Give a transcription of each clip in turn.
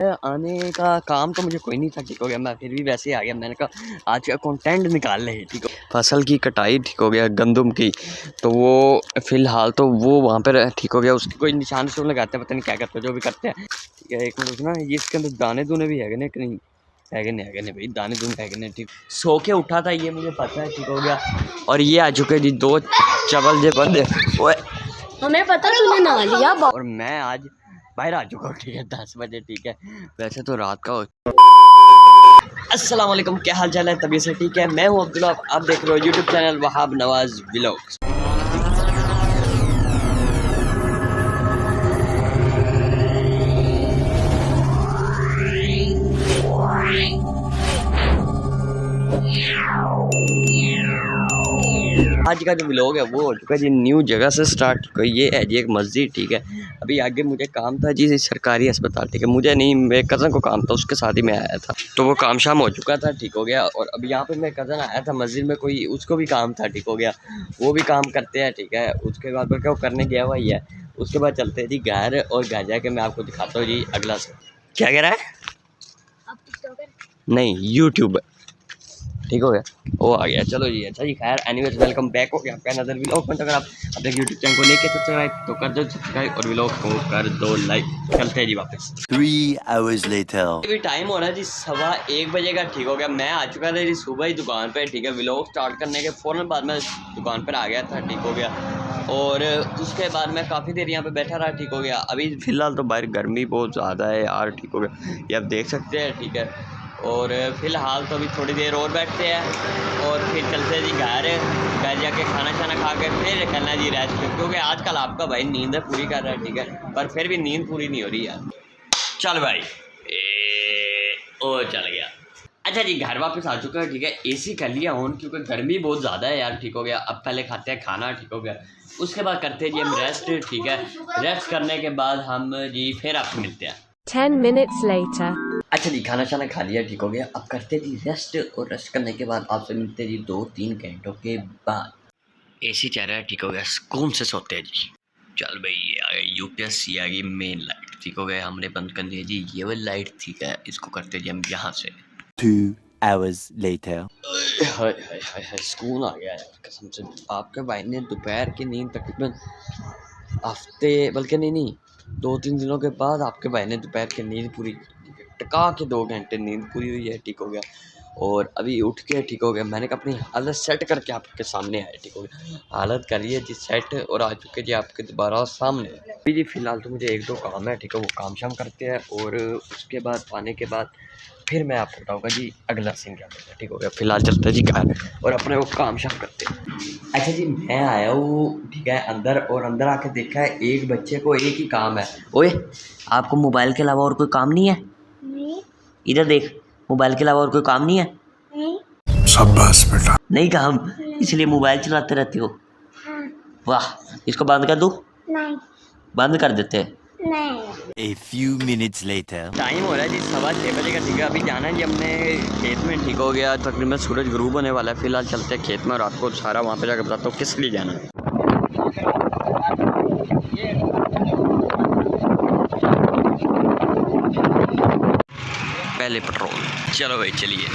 आने का काम तो मुझे कोई नहीं था, ठीक हो गया। मैं फिर भी वैसे ही आ गया। मैंने कहा आज का कंटेंट निकाल ले, ठीक हो। फसल की कटाई, ठीक हो गया, गंदम की। तो वो फ़िलहाल तो वो वहाँ पर ठीक हो गया। उसकी कोई निशान से लगाते हैं, पता नहीं क्या करते हैं, जो भी करते हैं, ठीक है। एक मिनट ना, ये इसके अंदर दाने दूने भी है कि नहीं? है नहीं भाई, दाने दूने है नहीं, ठीक। सो के उठा था ये मुझे पता है, ठीक हो गया। और ये आ चुके जी 2 चवल जे बंदे। हमें पता तूने ना लिया। और मैं आज बाहर आ चुका हूँ, ठीक है, 10 बजे, ठीक है। वैसे तो रात का हो। अस्सलाम वालेकुम, क्या हाल चाल है? तबीयत से ठीक है? मैं हूँ अब्दुल्ला, आप देख रहे हो YouTube channel Wahab Nawaz vlogs. आज का जो व्लॉग है वो हो चुका है जी न्यू जगह से स्टार्ट। ये है जी एक मस्जिद, ठीक है। अभी आगे मुझे काम था जी सरकारी अस्पताल, ठीक है। मुझे नहीं, मेरे कज़न को काम था, उसके साथ ही मैं आया था। तो वो काम शाम हो चुका था, ठीक हो गया। और अभी यहाँ पे मेरे कज़न आया था मस्जिद में, कोई उसको भी काम था, ठीक हो गया। वो भी काम करते हैं, ठीक है। उसके बाद बल्कि वो करने गया हुआ ही है। उसके बाद चलते हैं जी घर, और घर जाके मैं आपको दिखाता हूँ जी अगला से क्या कह रहा है। नहीं, यूट्यूब, ठीक हो गया। वो आ गया, चलो जी। अच्छा जी, खैर एनीवेज वेलकम बैक हो गया आपका नज़र व्लॉग में। तो अगर आप अपने यूट्यूब चैनल को लेके सब्सक्राइब तो कर दो सब्सक्राइब, और व्लॉग को कर दो लाइक। चलते हैं जी वापस। 3 hours later. अभी टाइम हो रहा है जी 1:15 बजे का, ठीक हो गया। मैं आ चुका था जी सुबह ही दुकान पे, ठीक है। व्लॉग स्टार्ट करने के फ़ौरन बाद मैं दुकान पर आ गया था, ठीक हो गया। और उसके बाद मैं काफ़ी देर यहाँ पे बैठा रहा, ठीक हो गया। अभी फ़िलहाल तो बाहर गर्मी बहुत ज़्यादा है यार, ठीक हो गया, ये आप देख सकते हैं, ठीक है। और फ़िलहाल तो अभी थोड़ी देर और बैठते हैं, और फिर चलते हैं जी घर जाके खाना शाना खा के फिर करना जी रेस्ट, क्योंकि आजकल आपका भाई नींद पूरी कर रहा है, ठीक है। पर फिर भी नींद पूरी नहीं हो रही यार। चल भाई, ओ चल गया। अच्छा जी, घर वापस आ चुका है, ठीक है। एसी कर लिया ऑन, क्योंकि गर्मी बहुत ज़्यादा है यार, ठीक हो गया। अब पहले खाते हैं खाना, ठीक हो गया। उसके बाद करते हैं जी हम रेस्ट, ठीक है। रेस्ट करने के बाद हम जी फिर आपसे मिलते हैं 10 minutes later. अच्छा जी, खाना शाना खा लिया, ठीक हो गया। अब करते जी रेस्ट, और रेस्ट करने के बाद आपसे मिलते जी 2-3 घंटों के बाद। एसी चल रहा है, ठीक हो गया, सुकून से सोते हैं जी। चल भाई, आ गई यूपीएससी, आ गई मेन लाइट, ठीक हो गया। हमने बंद कर दिया जी ये वाली लाइट, ठीक है। इसको करते जी हम यहाँ से। 2 hours later. हाय हाय हाय हाय, सुकून आ गया यार कसम से। आपके भाई ने दोपहर की नींद तकरीबन हफ्ते, बल्कि नहीं 2-3 दिनों के बाद आपके भाई ने दोपहर की नींद पूरी टका के 2 घंटे नींद पूरी हुई है, ठीक हो गया। और अभी उठ के, ठीक हो गया, मैंने कहा अपनी हालत सेट करके आपके सामने आए, ठीक हो गया। हालत करिए जी सेट, और आ चुके जी आपके दोबारा सामने। अभी जी फ़िलहाल तो मुझे 1-2 काम है, ठीक है, वो काम शाम करते हैं। और उसके बाद आने के बाद फिर मैं आपको बताऊँगा जी अगला सीन क्या होगा, ठीक हो गया। फ़िलहाल चलते हैं जी घर, और अपने वो काम शाम करते हैं। अच्छा जी, मैं आया हूँ, ठीक है, अंदर। और अंदर आके देखा है एक बच्चे को एक ही काम है। ओए, आपको मोबाइल के अलावा और कोई काम नहीं है? नहीं। इधर देख, मोबाइल के अलावा और कोई काम नहीं है? नहीं। शाबाश बेटा। नहीं काम, इसलिए मोबाइल चलाते रहते हो? हाँ। वाह, इसको बंद कर दूँ? नहीं। बंद कर देते हैं? नहीं। A few minutes later. Time हो रहा है जी 6:15 बजे का, ठीक है। अभी जाना है जी हमने खेत में, ठीक हो गया। तकरीबन सूरज ग्रूब होने वाला है। फ़िलहाल चलते हैं खेत में, और आपको सारा वहाँ पे जाकर बताता हूँ किस लिए जाना है। पहले पेट्रोल, चलो भाई चलिए।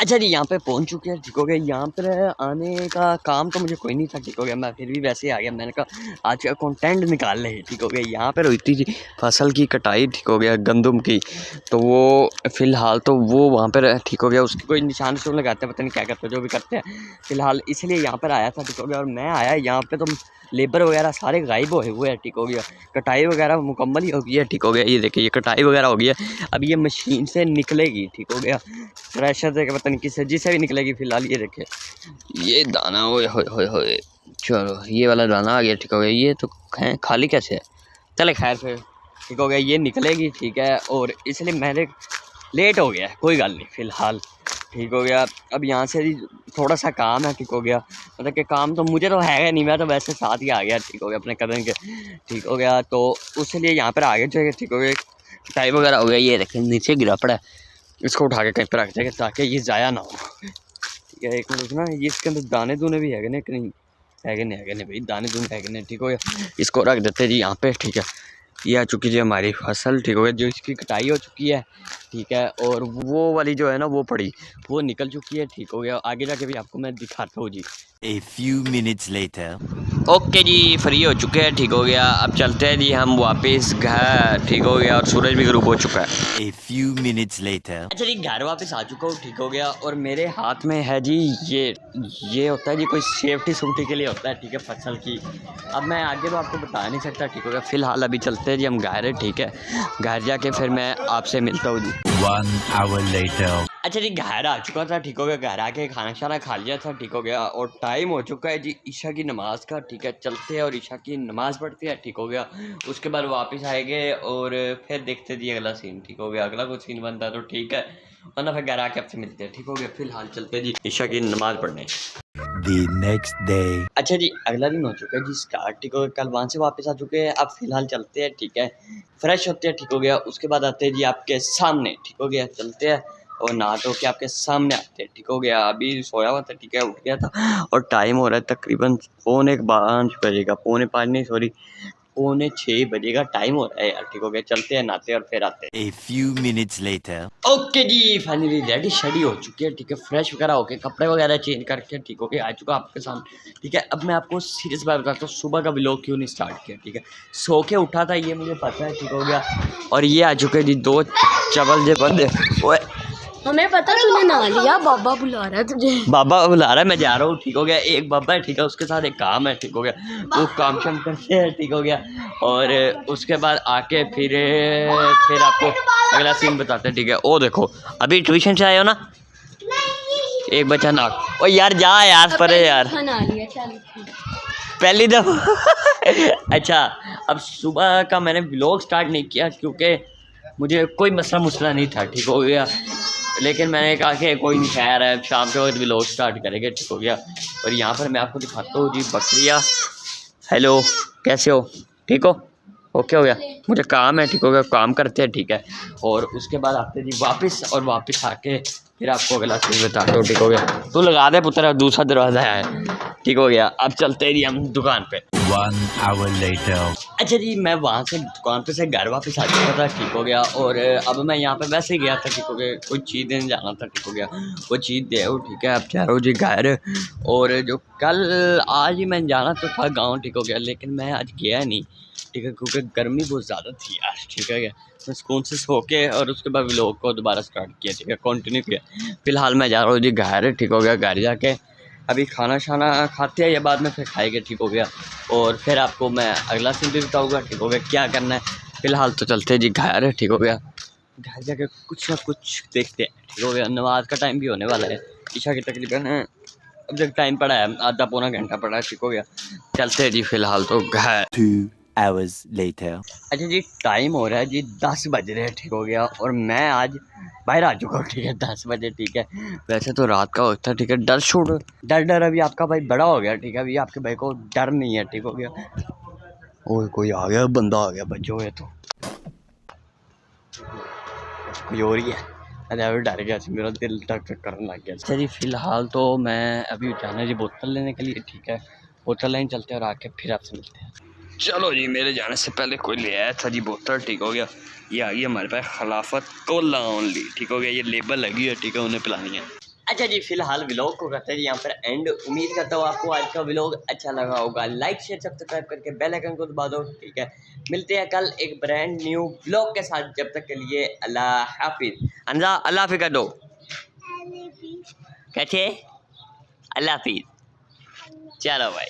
अच्छा जी, यहाँ पे पहुँच चुके हैं, ठीक हो गया। यहाँ पर आने का काम तो मुझे कोई नहीं था, ठीक हो गया। मैं फिर भी वैसे ही आ गया। मैंने कहा आज का कंटेंट निकाल ले, ठीक हो गया। यहाँ पर हुई थी फसल की कटाई, ठीक हो गया, गंदम की। तो वो फ़िलहाल तो वो वहाँ पर ठीक हो गया। उसकी कोई निशान से लगाते हैं, पता नहीं क्या करते हैं, जो भी करते हैं। फ़िलहाल इसलिए यहाँ पर आया था, ठीक हो गया। और मैं आया यहाँ पर तो लेबर वगैरह सारे गायब हुए हुए हैं, ठीक हो गया। कटाई वगैरह मुकम्मल ही हो गई है, ठीक हो गया। ये देखिए, ये कटाई वगैरह हो गई है। अब ये मशीन से निकलेगी, ठीक हो गया। थ्रेशर से पता नहीं किससे जिससे भी निकलेगी। फ़िलहाल ये देखिए, ये दाना, ओए होए होए होए, चलो ये वाला दाना आ गया, ठीक हो गया। ये तो खाली कैसे है, चले खैर फिर ठीक हो गया। ये निकलेगी, ठीक है। और इसलिए मैंने लेट हो गया, कोई गल नहीं, फ़िलहाल ठीक हो गया। अब यहाँ से थोड़ा सा काम है, ठीक हो गया। मतलब कि काम तो मुझे तो है नहीं, मैं तो वैसे साथ ही आ गया, ठीक हो गया, अपने कदम के, ठीक हो गया। तो उसलिए यहाँ पर आ गए, ठीक हो गया। टाइम वगैरह हो गया। ये देखिए नीचे गिरा पड़ा है, इसको उठा के कहीं पर रख देंगे ताकि ये ज़ाया ना हो, ठीक है। एक मिनट ना, ये इसके अंदर दाने दूने भी है कि नहीं, है नहीं भाई, दाने दूने है नहीं, ठीक हो गया। इसको रख देते जी यहाँ पे, ठीक है। ये आ चुकी जी हमारी फसल, ठीक हो गया। जो इसकी कटाई हो चुकी है, ठीक है। और वो वाली जो है ना, वो पड़ी, वो निकल चुकी है, ठीक हो गया। आगे जाके भी आपको मैं दिखाता हूँ जी। A few minutes later. Okay जी, फ्री हो चुके हैं, ठीक हो गया। अब चलते हैं जी हम वापस घर, ठीक हो गया। और सूरज भी गरूब हो चुका है। A few minutes later. अच्छा जी, घर वापस आ चुका हूँ, ठीक हो गया। और मेरे हाथ में है जी ये होता है जी, कोई सेफ्टी सूफ्टी के लिए होता है, ठीक है, फसल की। अब मैं आगे तो आपको बता नहीं सकता, ठीक हो गया। फ़िलहाल अभी चलते हैं जी हम घर, ठीक है। घर जाके फिर मैं आपसे मिलता हूँ जी। 1 hour later. अच्छा जी, घर आ चुका था, ठीक हो गया। घर आके खाना शाना खा लिया था, ठीक हो गया। और टाइम हो चुका है जी ईशा की नमाज़ का, ठीक है। चलते हैं और ईशा की नमाज़ पढ़ते हैं, ठीक हो गया। उसके बाद वापस आएंगे और फिर देखते जी अगला सीन, ठीक हो गया। अगला कुछ सीन बनता है तो ठीक है, वरना फिर घर आके आपसे मिलते हैं, ठीक हो गया। फ़िलहाल चलते हैं जी ईशा की नमाज़ पढ़ने। The next day. अच्छा जी, अगला दिन हो चुका है जी स्टार्ट, ठीक हो गया। कल वहाँ से वापस आ चुके हैं। अब फ़िलहाल चलते हैं, ठीक है। फ्रेश होते हैं, ठीक हो गया। उसके बाद आते हैं जी आपके सामने, ठीक हो गया। चलते हैं और नहा धो के आपके सामने आते हैं, ठीक हो गया। अभी सोया हुआ था, ठीक है, उठ गया था। और टाइम हो रहा है तकरीबन 4:45 बजेगा, 4:45 नहीं सॉरी, 5:45 बजेगा टाइम हो रहा है यार, ठीक हो गया। चलते हैं, नहाते हैं और फिर आते हैं। A few minutes later. Okay जी, फाइनली रेडी शेडी हो चुकी है, ठीक है। फ्रेश वगैरह होके कपड़े वगैरह चेंज करके, ठीक हो गया, आ चुका आपके सामने, ठीक है। अब मैं आपको सीरियस बात बताता हूँ, सुबह का व्लॉग क्यों नहीं स्टार्ट किया, ठीक है। सो के उठा था ये मुझे पता है, ठीक हो गया। और ये आ चुके जी 2 चबल जे बंदे। ओए हमें पता तूने नहा लिया, बाबा बुला रहा है तुझे। बाबा बुला रहा है, मैं जा रहा हूँ, ठीक हो गया। एक बाबा है, ठीक है, उसके साथ एक काम है, ठीक हो गया। वो काम शाम करते हैं, ठीक हो गया। और उसके बाद आके फिर आपको अगला सीन बताते हैं, ठीक है। ओ देखो, अभी ट्यूशन से आए हो ना, एक बच्चा ना, ओ यार जा यार परे यार, नहा लिया, चल। पहली दफ़ा। अच्छा, अब सुबह का मैंने व्लॉग स्टार्ट नहीं किया क्योंकि मुझे कोई मसला नहीं था, ठीक हो गया। लेकिन मैंने कहा कि कोई नहीं, खैर है, शाम के वक्त व्लॉग स्टार्ट करेंगे, ठीक हो गया। और यहाँ पर मैं आपको दिखाता हूँ जी बकरियाँ। हेलो, कैसे हो, ठीक हो, ओके हो गया। मुझे काम है, ठीक हो गया, काम करते हैं, ठीक है। और उसके बाद आते जी वापस, और वापस आके फिर आपको अगला चीज़ बताता हूँ, ठीक हो गया। तू लगा दे पुत्र, दूसरा दरवाज़ा है, ठीक हो गया। अब चलते हैं जी हम दुकान पे। 1 hour later. अच्छा जी, मैं वहाँ से दुकान पे से घर वापस आ चुका था, ठीक हो गया। और अब मैं यहाँ पे वैसे ही गया था, ठीक हो गया, कोई चीज़ देने जाना था, ठीक हो गया। वो चीज़ दे आओ, ठीक है। अब जा रहा हूँ जी घर। और जो कल आज ही मैं जाना तो था गाँव, ठीक हो गया, लेकिन मैं आज गया नहीं, ठीक है, क्योंकि गर्मी बहुत ज़्यादा थी यार, ठीक है। मैं सुकून से सो के और उसके बाद व्लॉग को दोबारा स्टार्ट किया, ठीक है, कंटिन्यू किया। फ़िलहाल मैं जा रहा हूँ जी घर, ठीक हो गया। घर जाके अभी खाना शाना खाते हैं या बाद में फिर खाएंगे, ठीक हो गया। और फिर आपको मैं अगला सीन भी बताऊँगा, ठीक हो गया, क्या करना है। फ़िलहाल तो चलते हैं जी घर, ठीक हो गया। घर जाके कुछ ना कुछ देखते हैं, ठीक हो गया। नमाज का टाइम भी होने वाला है, ईशा की तकरीबन अब तक टाइम पड़ा है, आधा पौना घंटा पड़ा है, ठीक हो गया। चलते हैं जी फ़िलहाल तो घर। 2 hours later. अच्छा जी, टाइम हो रहा है जी 10 बज रहे हैं, ठीक हो गया। और मैं आज बाहर आ चुका हूँ, ठीक है, 10 बजे, ठीक है। वैसे तो रात का वक्त था, ठीक है। डर अभी आपका भाई बड़ा हो गया, ठीक है। अभी आपके भाई को डर नहीं है, ठीक हो गया। ओए कोई आ गया, बंदा आ गया, बच्चों है तो कोई और ही है। अरे अभी डर गया, मेरा दिल टक टक करने लग गया। अच्छा जी, फ़िलहाल तो मैं अभी जाना जी बोतल लेने के लिए, ठीक है। बोतल लेने चलते हैं और आके फिर आपसे मिलते हैं। चलो जी, मेरे जाने से पहले कोई ले आया था जी बोतल, ठीक हो गया। ये आ गई हमारे पास खिलाफत कोला ओनली, ठीक हो गया। ये लेबल लगी है, ठीक है, उन्हें पिलानी है। अच्छा जी, फिलहाल व्लॉग को करते हैं यहाँ पर एंड। उम्मीद करता हूँ आपको आज का व्लॉग अच्छा लगा होगा। लाइक शेयर सब्सक्राइब करके बेल आइकन को दबा दो, ठीक है। मिलते हैं कल एक ब्रांड न्यू व्लॉग के साथ। जब तक के लिए अल्लाह हाफिज़। अंजा अल्लाह हाफिज़ कर दो। कैसे? अल्लाह हाफिज़। चलो भाई।